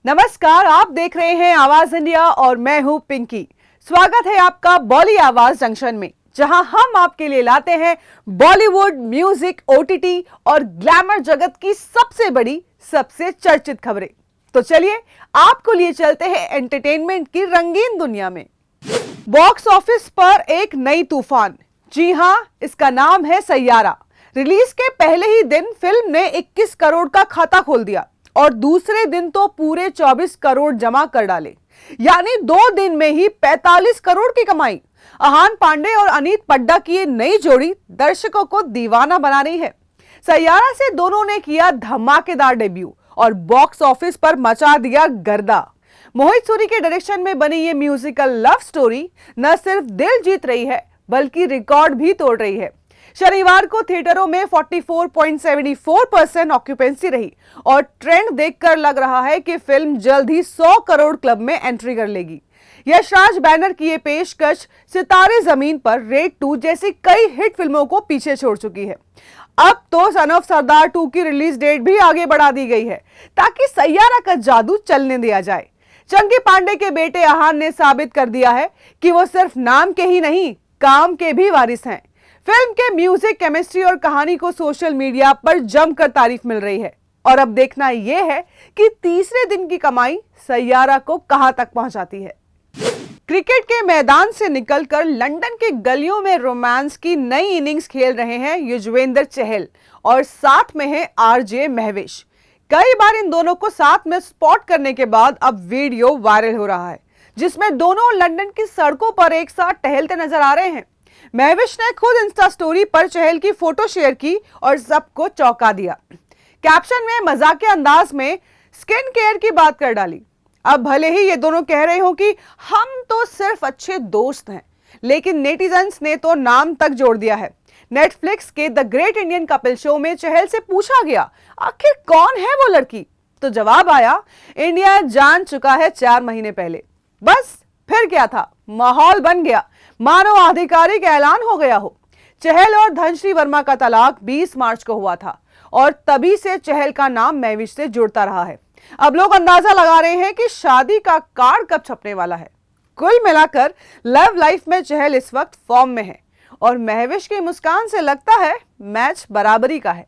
नमस्कार, आप देख रहे हैं आवाज इंडिया और मैं हूं पिंकी। स्वागत है आपका बॉली आवाज जंक्शन में, जहां हम आपके लिए लाते हैं बॉलीवुड, म्यूजिक, ओटीटी और ग्लैमर जगत की सबसे बड़ी, सबसे चर्चित खबरें। तो चलिए आपको लिए चलते हैं एंटरटेनमेंट की रंगीन दुनिया में। बॉक्स ऑफिस पर एक नई तूफान, जी हां, इसका नाम है सैयारा। रिलीज के पहले ही दिन फिल्म ने 21 करोड़ का खाता खोल दिया और दूसरे दिन तो पूरे 24 करोड़ जमा कर डाले, यानी 2 दिन में ही 45 करोड़ की कमाई। अहान पांडे और अनीत पड्डा की ये नई जोड़ी दर्शकों को दीवाना बना रही है। सैयारा से दोनों ने किया धमाकेदार डेब्यू और बॉक्स ऑफिस पर मचा दिया गर्दा। मोहित सूरी के डायरेक्शन में बनी ये म्यूजिकल लव स्टोरी न सिर्फ दिल जीत रही है बल्कि रिकॉर्ड भी तोड़ रही है। शनिवार को थिएटरों में 44.74% ऑक्यूपेंसी रही और ट्रेंड देखकर लग रहा है कि फिल्म जल्द ही 100 करोड़ क्लब में एंट्री कर लेगी। यशराज बैनर की ये पेशकश सितारे जमीन पर, रेड 2 जैसी कई हिट फिल्मों को पीछे छोड़ चुकी है। अब तो सन ऑफ सरदार 2 की रिलीज डेट भी आगे बढ़ा दी गई है ताकि सैयारा का जादू चलने दिया जाए। चंकी पांडे के बेटे अहान ने साबित कर दिया है कि वो सिर्फ नाम के ही नहीं, काम के भी वारिस हैं। फिल्म के म्यूजिक, केमिस्ट्री और कहानी को सोशल मीडिया पर जमकर तारीफ मिल रही है और अब देखना यह है कि तीसरे दिन की कमाई सैयारा को कहां तक पहुंचाती है। क्रिकेट के मैदान से निकलकर लंदन के गलियों में रोमांस की नई इनिंग्स खेल रहे हैं युजवेंद्र चहल और साथ में है आरजे महविश। कई बार इन दोनों को साथ में स्पॉट करने के बाद अब वीडियो वायरल हो रहा है जिसमें दोनों लंदन की सड़कों पर एक साथ टहलते नजर आ रहे हैं। महविश ने खुद इंस्टा स्टोरी पर चहल की फोटो शेयर की और सबको चौंका दिया। कैप्शन में मजाकिया अंदाज में स्किन केयर की बात कर डाली। अब भले ही ये दोनों कह रहे हो कि हम तो सिर्फ अच्छे दोस्त हैं, लेकिन नेटिजन्स ने तो नाम तक जोड़ दिया है। नेटफ्लिक्स के the great Indian couple show में चहल से पूछा गया आखिर कौन है वो लड़की, तो जवाब आया, इंडिया जान चुका है 4 महीने पहले। बस फिर क्या था, माहौल बन गया मानो आधिकारिक ऐलान हो गया हो। चहल और धनश्री वर्मा का तलाक 20 मार्च को हुआ था और तभी से चहल का नाम महविश से जुड़ता रहा है। अब लोग अंदाजा लगा रहे हैं कि शादी का कार्ड कब छपने वाला है। कुल मिलाकर लव लाइफ में चहल इस वक्त फॉर्म में है और महविश की मुस्कान से लगता है मैच बराबरी का है।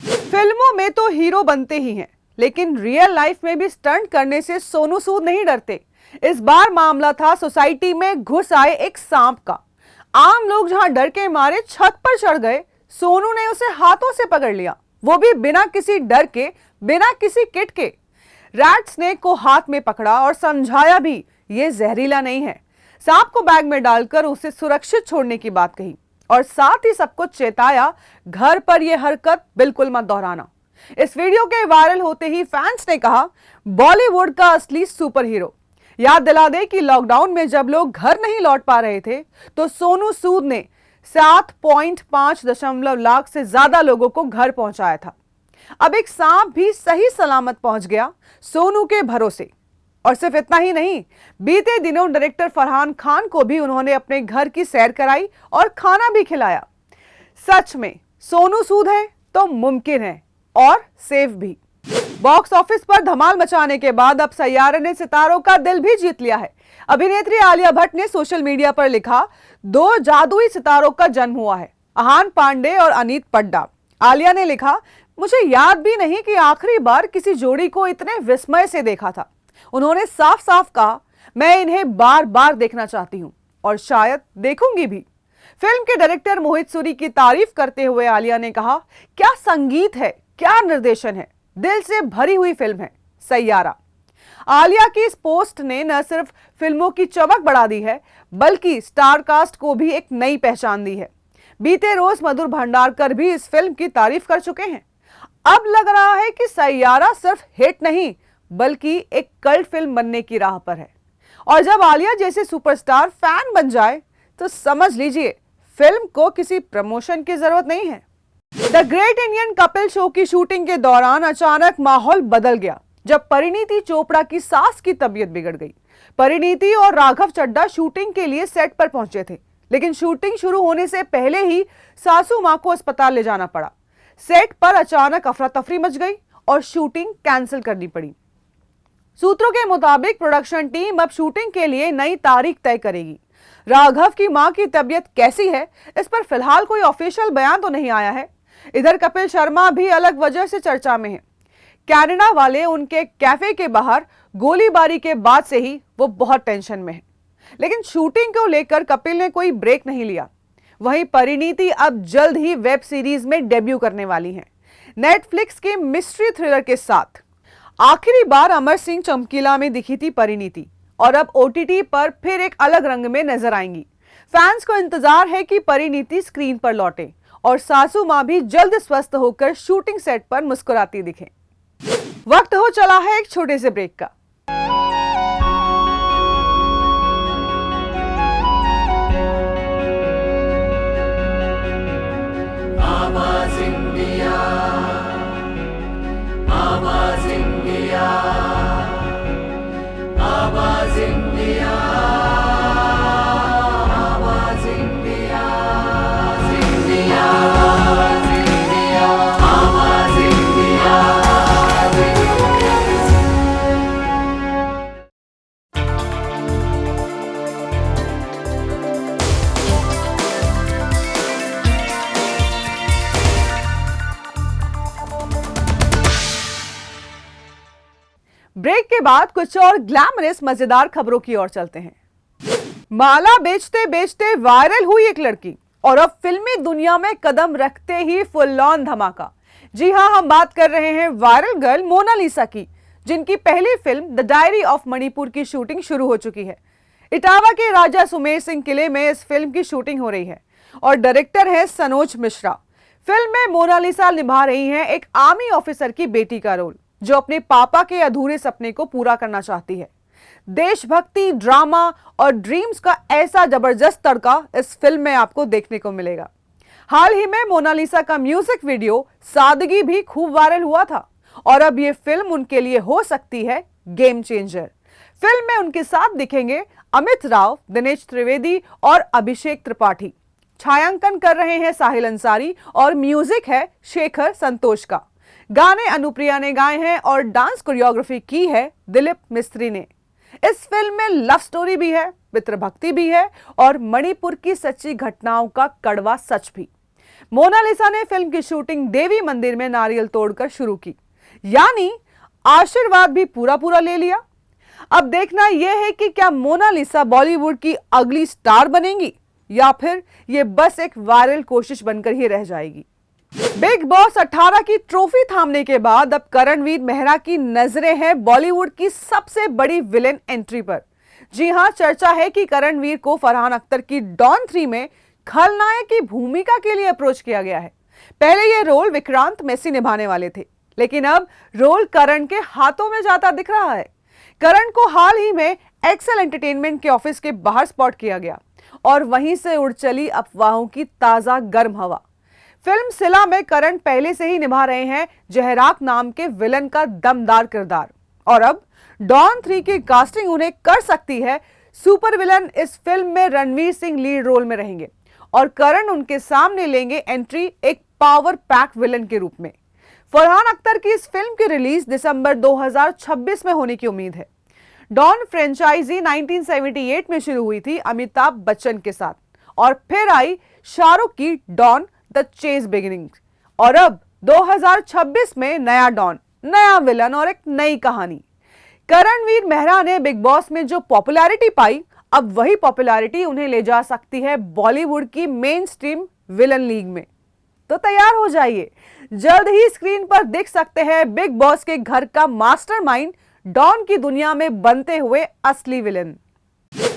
फिल्मों में तो हीरो बनते ही हैं, लेकिन रियल लाइफ में भी स्टंट करने से सोनू सूद नहीं डरते। इस बार मामला था सोसाइटी में घुस आए एक सांप का। आम लोग जहां डर के मारे छत पर चढ़ गए, सोनू ने उसे हाथों से पकड़ लिया, वो भी बिना किसी डर के, बिना किसी किट के। रैट स्नेक को हाथ में पकड़ा और समझाया भी ये जहरीला नहीं है। सांप को बैग में डालकर उसे सुरक्षित छोड़ने की बात कही और साथ ही सबको चेताया घर पर यह हरकत बिल्कुल मत दोहराना। इस वीडियो के वायरल होते ही फैंस ने कहा, बॉलीवुड का असली सुपर हीरो। याद दिला दे कि लॉकडाउन में जब लोग घर नहीं लौट पा रहे थे तो सोनू सूद ने 7.5 लाख से ज्यादा लोगों को घर पहुंचाया था। अब एक सांप भी सही सलामत पहुंच गया सोनू के भरोसे। और सिर्फ इतना ही नहीं, बीते दिनों डायरेक्टर फरहान खान को भी उन्होंने अपने घर की सैर कराई और खाना भी खिलाया। सच में सोनू सूद है तो मुमकिन है और सेफ भी। बॉक्स ऑफिस पर धमाल मचाने के बाद अब सैयारे ने सितारों का दिल भी जीत लिया है। अभिनेत्री आलिया भट्ट ने सोशल मीडिया पर लिखा, 2 जादुई सितारों का जन्म हुआ है, अहान पांडे और अनीत पड्डा। आलिया ने लिखा, मुझे याद भी नहीं कि आखिरी बार किसी जोड़ी को इतने विस्मय से देखा था। उन्होंने साफ साफ कहा, मैं इन्हें बार बार देखना चाहती हूं और शायद देखूंगी भी। फिल्म के डायरेक्टर मोहित सूरी की तारीफ करते हुए आलिया ने कहा, क्या संगीत है, क्या निर्देशन है, दिल से भरी हुई फिल्म है सैयारा। आलिया की इस पोस्ट ने न सिर्फ फिल्मों की चमक बढ़ा दी है बल्कि स्टार कास्ट को भी एक नई पहचान दी है। बीते रोज मधुर भंडारकर भी इस फिल्म की तारीफ कर चुके हैं। अब लग रहा है कि सैयारा सिर्फ हिट नहीं बल्कि एक कल्ट फिल्म बनने की राह पर है और जब आलिया जैसे सुपरस्टार फैन बन जाए तो समझ लीजिए फिल्म को किसी प्रमोशन की जरूरत नहीं है। The great Indian couple show की शूटिंग के दौरान अचानक माहौल बदल गया जब परिणीति चोपड़ा की सास की तबीयत बिगड़ गई। परिणीति और राघव चड्ढा शूटिंग के लिए सेट पर पहुंचे थे, लेकिन शूटिंग शुरू होने से पहले ही सासू मां को अस्पताल ले जाना पड़ा। सेट पर अचानक अफरा तफरी मच गई और शूटिंग कैंसिल करनी पड़ी। सूत्रों के मुताबिक प्रोडक्शन टीम अब शूटिंग के लिए नई तारीख तय करेगी। राघव की मां की तबीयत कैसी है, इस पर फिलहाल कोई ऑफिशियल बयान तो नहीं आया है। इधर कपिल शर्मा भी अलग वजह से चर्चा में है। कनाडा वाले उनके कैफे के बाहर गोलीबारी के बाद से ही वो बहुत टेंशन में है। लेकिन शूटिंग को लेकर कपिल ने कोई ब्रेक नहीं लिया। वहीं परिणीति अब जल्द ही वेब सीरीज में डेब्यू करने वाली हैं, नेटफ्लिक्स के मिस्ट्री थ्रिलर के साथ। आखिरी बार अमर सिंह चमकीला में दिखी थी परिणीति और अब ओटीटी पर फिर एक अलग रंग में नजर आएंगी। फैंस को इंतजार है कि परिणीति स्क्रीन पर लौटे और सासू मां भी जल्द स्वस्थ होकर शूटिंग सेट पर मुस्कुराती दिखें। वक्त हो चला है एक छोटे से ब्रेक का। आवाज इंडिया, आवाज इंडिया, आवाज इंडिया, आवाज इंडिया, इंडिया, इंडिया, आवाज इंडिया। ब्रेक के बाद कुछ और ग्लैमरस मजेदार खबरों की ओर चलते हैं। माला बेचते बेचते वायरल हुई एक लड़की और अब फिल्मी दुनिया में कदम रखते ही फुल ऑन धमाका। जी हां, हम बात कर रहे हैं वायरल गर्ल मोनालिसा की, जिनकी पहली film the diary of Manipur की शूटिंग शुरू हो चुकी है। इटावा के राजा सुमेर सिंह किले में इस फिल्म की शूटिंग हो रही है और डायरेक्टर है सनोज मिश्रा। फिल्म में मोनालिसा निभा रही हैं एक आर्मी ऑफिसर की बेटी का रोल, जो अपने पापा के अधूरे सपने को पूरा करना चाहती है। देशभक्ति, ड्रामा और ड्रीम्स का ऐसा जबरदस्त तड़का इस फिल्म में आपको देखने को मिलेगा। हाल ही में मोनालिसा का म्यूजिक वीडियो सादगी भी खूब वायरल हुआ था और अब ये फिल्म उनके लिए हो सकती है गेम चेंजर। फिल्म में उनके साथ दिखेंगे अमित राव, दिनेश त्रिवेदी और अभिषेक त्रिपाठी। छायांकन कर रहे हैं साहिल अंसारी और म्यूजिक है शेखर संतोष का। गाने अनुप्रिया ने गाए हैं और डांस कोरियोग्राफी की है दिलीप मिस्त्री ने। इस फिल्म में लव स्टोरी भी है, पितृभक्ति भी है और मणिपुर की सच्ची घटनाओं का कड़वा सच भी। मोनालिसा ने फिल्म की शूटिंग देवी मंदिर में नारियल तोड़कर शुरू की, यानी आशीर्वाद भी पूरा ले लिया। अब देखना यह है कि क्या मोनालिसा बॉलीवुड की अगली स्टार बनेंगी या फिर ये बस एक वायरल कोशिश बनकर ही रह जाएगी। बिग बॉस 18 की ट्रॉफी थामने के बाद अब करणवीर मेहरा की नजरें हैं बॉलीवुड की सबसे बड़ी विलेन एंट्री पर। जी हां, चर्चा है कि करणवीर को फरहान अख्तर की डॉन 3 में खलनायक की भूमिका के लिए अप्रोच किया गया है। पहले यह रोल विक्रांत मैसी निभाने वाले थे, लेकिन अब रोल करण के हाथों में जाता दिख रहा है। करण को हाल ही में एक्सेल एंटरटेनमेंट के ऑफिस के बाहर स्पॉट किया गया और वहीं से उड़ चली अफवाहों की ताजा गर्म हवा। फिल्म सिला में करण पहले से ही निभा रहे हैं जहराक नाम के विलन का दमदार किरदार और अब डॉन 3 की कास्टिंग उन्हें कर सकती है सुपर विलन। इस फिल्म में रणवीर सिंह लीड रोल में रहेंगे और करण उनके सामने लेंगे एंट्री एक पावर पैक विलन के रूप में। फरहान अख्तर की इस फिल्म की रिलीज दिसंबर 2026 में होने की उम्मीद है। डॉन फ्रेंचाइजी 1978 में शुरू हुई थी अमिताभ बच्चन के साथ और फिर आई शाहरुख की डॉन द चेज बिगिनिंग्स और अब 2026 में नया डॉन, नया विलन और एक नई कहानी। करणवीर मेहरा ने बिग बॉस में जो पॉपुलैरिटी पाई, अब वही पॉपुलैरिटी उन्हें ले जा सकती है बॉलीवुड की मेन स्ट्रीम विलन लीग में। तो तैयार हो जाइए, जल्द ही स्क्रीन पर दिख सकते हैं बिग बॉस के घर का मास्टरमाइंड डॉन की दुनिया में बनते हुए असली विलन।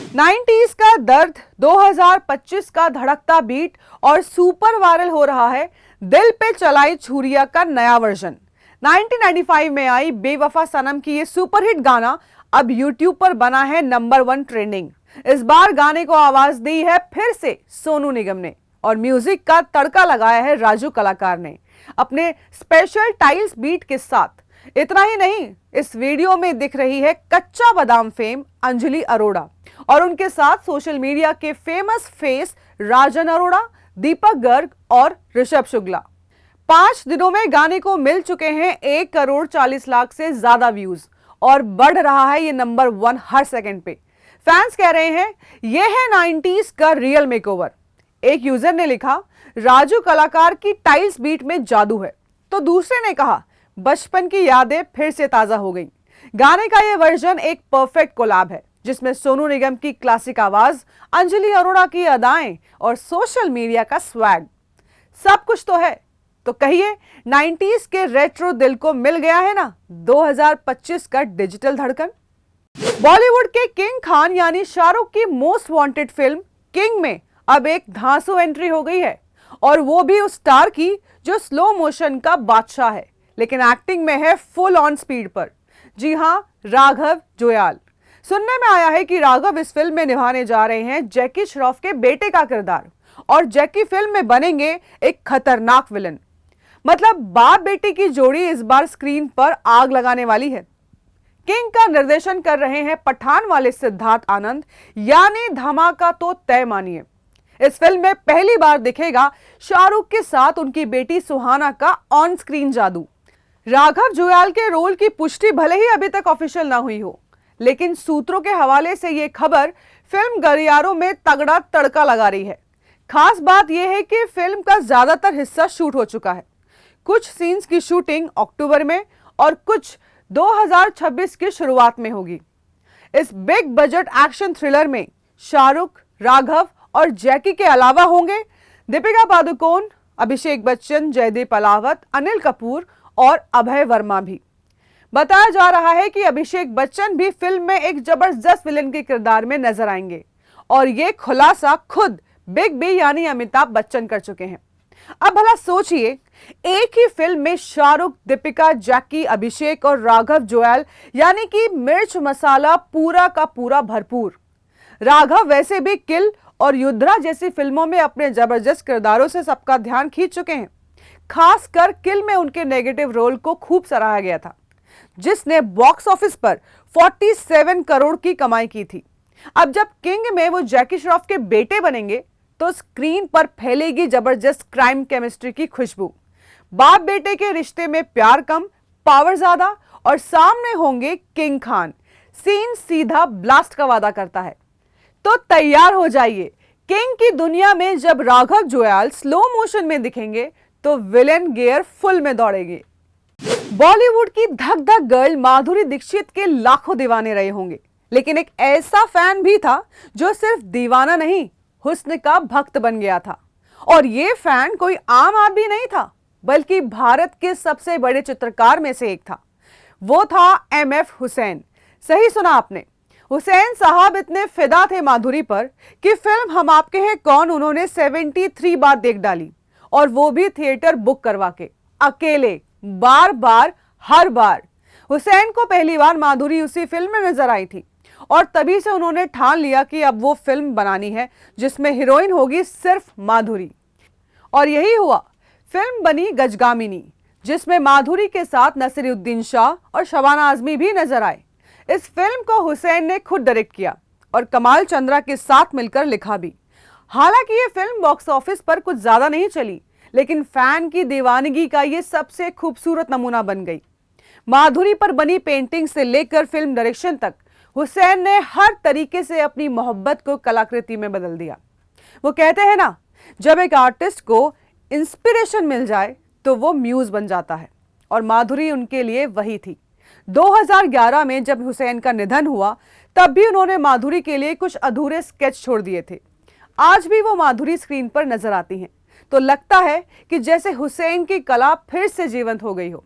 90s का दर्द, 2025 का धड़कता बीट और सुपर वायरल हो रहा है दिल पे चलाई छुरिया का नया वर्जन। 1995 में आई बेवफा सनम की ये सुपरहिट गाना अब YouTube पर बना है नंबर 1 ट्रेंडिंग। इस बार गाने को आवाज दी है फिर से सोनू निगम ने और म्यूजिक का तड़का लगाया है राजू कलाकार ने अपने स्पेशल टाइल्स बीट के साथ। इतना ही नहीं, इस वीडियो में दिख रही है कच्चा बादाम फेम अंजलि अरोड़ा और उनके साथ सोशल मीडिया के फेमस फेस राजन अरोड़ा, दीपक गर्ग और ऋषभ शुक्ला। 5 दिनों में गाने को मिल चुके हैं 1 करोड़ 40 लाख से ज्यादा व्यूज और बढ़ रहा है ये नंबर 1 हर सेकंड पे। फैंस कह रहे हैं ये है 90s का रियल मेकओवर। एक यूजर ने लिखा राजू कलाकार की टाइल्स बीट में जादू है, तो दूसरे ने कहा बचपन की यादें फिर से ताजा हो गई। गाने का ये वर्जन एक परफेक्ट कोलैब है जिसमें सोनू निगम की क्लासिक आवाज, अंजलि अरोड़ा की अदाएं और सोशल मीडिया का स्वैग, सब कुछ तो है। तो कहिए 90s के रेट्रो दिल को मिल गया है ना 2025 का डिजिटल धड़कन। बॉलीवुड के किंग खान यानी शाहरुख की मोस्ट वांटेड फिल्म किंग में अब एक धांसू एंट्री हो गई है, और वो भी उस स्टार की जो स्लो मोशन का बादशाह है लेकिन एक्टिंग में है फुल ऑन स्पीड पर। जी हां, राघव जुयाल। सुनने में आया है कि राघव इस फिल्म में निभाने जा रहे हैं जैकी श्रॉफ के बेटे का किरदार, और जैकी फिल्म में बनेंगे एक खतरनाक विलन। मतलब बाप बेटे की जोड़ी इस बार स्क्रीन पर आग लगाने वाली है। किंग का निर्देशन कर रहे हैं पठान वाले सिद्धार्थ आनंद, यानी धमाका तो तय मानिए। इस फिल्म में पहली बार दिखेगा शाहरुख के साथ उनकी बेटी सुहाना का ऑन स्क्रीन जादू। राघव जुयाल के रोल की पुष्टि भले ही अभी तक ऑफिशियल ना हुई हो, लेकिन सूत्रों के हवाले से यह खबर फिल्म गलियारों में तगड़ा तड़का लगा रही है। खास बात यह है कि फिल्म का ज्यादातर हिस्सा शूट हो चुका है। कुछ सीन्स की शूटिंग अक्टूबर में और कुछ 2026 की शुरुआत में होगी। इस बिग बजट एक्शन थ्रिलर में शाहरुख, राघव और जैकी के अलावा होंगे दीपिका पादुकोण, अभिषेक बच्चन, जयदीप अलावत, अनिल कपूर और अभय वर्मा भी। बताया जा रहा है कि अभिषेक बच्चन भी फिल्म में एक जबरदस्त विलेन के किरदार में नजर आएंगे, और ये खुलासा खुद बिग बी यानी अमिताभ बच्चन कर चुके हैं। अब भला सोचिए, एक ही फिल्म में शाहरुख, दीपिका, जैकी, अभिषेक और राघव जुयाल, यानी कि मिर्च मसाला पूरा का पूरा भरपूर। राघव वैसे भी किल और युद्रा जैसी फिल्मों में अपने जबरदस्त किरदारों से सबका ध्यान खींच चुके हैं। खासकर किल में उनके नेगेटिव रोल को खूब सराहा गया था, जिसने बॉक्स ऑफिस पर 47 करोड़ की कमाई की थी। अब जब किंग में वो जैकी श्रॉफ के बेटे बनेंगे तो स्क्रीन पर फैलेगी जबरदस्त क्राइम केमिस्ट्री की खुशबू। बाप बेटे के रिश्ते में प्यार कम, पावर ज्यादा, और सामने होंगे किंग खान। सीन सीधा ब्लास्ट का वादा करता है। तो तैयार हो जाइए, किंग की दुनिया में जब राघव जुयाल स्लो मोशन में दिखेंगे तो विलेन गियर फुल में दौड़ेंगे। बॉलीवुड की धक धक गर्ल माधुरी दीक्षित के लाखों दीवाने रहे होंगे, लेकिन एक ऐसा फैन भी था जो सिर्फ दीवाना नहीं, हुस्न का भक्त बन गया था। और ये फैन कोई आम आदमी नहीं था, बल्कि भारत के सबसे बड़े चित्रकार में से एक था। वो था MF हुसैन। सही सुना आपने, हुसैन साहब इतने फिदा थे माधुरी पर कि फिल्म हम आपके हैं कौन उन्होंने 73 बार देख डाली, और वो भी थिएटर बुक करवा के, अकेले, बार बार, हर बार। हुसैन को पहली बार माधुरी उसी फिल्म में नजर आई थी, और तभी से उन्होंने ठान लिया कि अब वो फिल्म बनानी है जिसमें हीरोइन होगी सिर्फ माधुरी। और यही हुआ, फिल्म बनी गजगामिनी, जिसमें माधुरी के साथ नसीरुद्दीन शाह और शबाना आजमी भी नजर आए। इस फिल्म को हुसैन ने खुद डायरेक्ट किया और कमाल चंद्रा के साथ मिलकर लिखा भी। हालांकि ये फिल्म बॉक्स ऑफिस पर कुछ ज्यादा नहीं चली, लेकिन फैन की दीवानगी का ये सबसे खूबसूरत नमूना बन गई। माधुरी पर बनी पेंटिंग से लेकर फिल्म डायरेक्शन तक हुसैन ने हर तरीके से अपनी मोहब्बत को कलाकृति में बदल दिया। वो कहते हैं ना, जब एक आर्टिस्ट को इंस्पिरेशन मिल जाए तो वो म्यूज बन जाता है, और माधुरी उनके लिए वही थी। 2011 में जब हुसैन का निधन हुआ, तब भी उन्होंने माधुरी के लिए कुछ अधूरे स्केच छोड़ दिए थे। आज भी वो माधुरी स्क्रीन पर नजर आती हैं, तो लगता है कि जैसे हुसैन की कला फिर से जीवंत हो गई हो।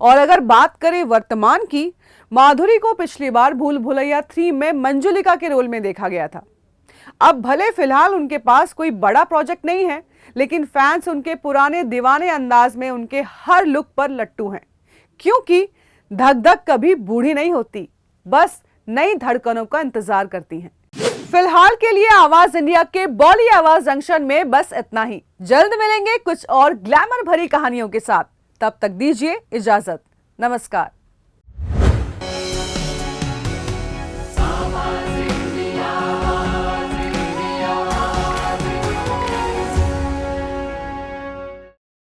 और अगर बात करें वर्तमान की, माधुरी को पिछली बार भूल भुलैया 3 में मंजुलिका के रोल में देखा गया था। अब भले फिलहाल उनके पास कोई बड़ा प्रोजेक्ट नहीं है, लेकिन फैंस उनके पुराने दीवाने अंदाज में उनके हर लुक पर लट्टू हैं, क्योंकि धक धक कभी बूढ़ी नहीं होती, बस नई धड़कनों का इंतजार करती हैं। फिलहाल के लिए आवाज इंडिया के बॉली आवाज जंक्शन में बस इतना ही। जल्द मिलेंगे कुछ और ग्लैमर भरी कहानियों के साथ। तब तक दीजिए इजाजत। नमस्कार।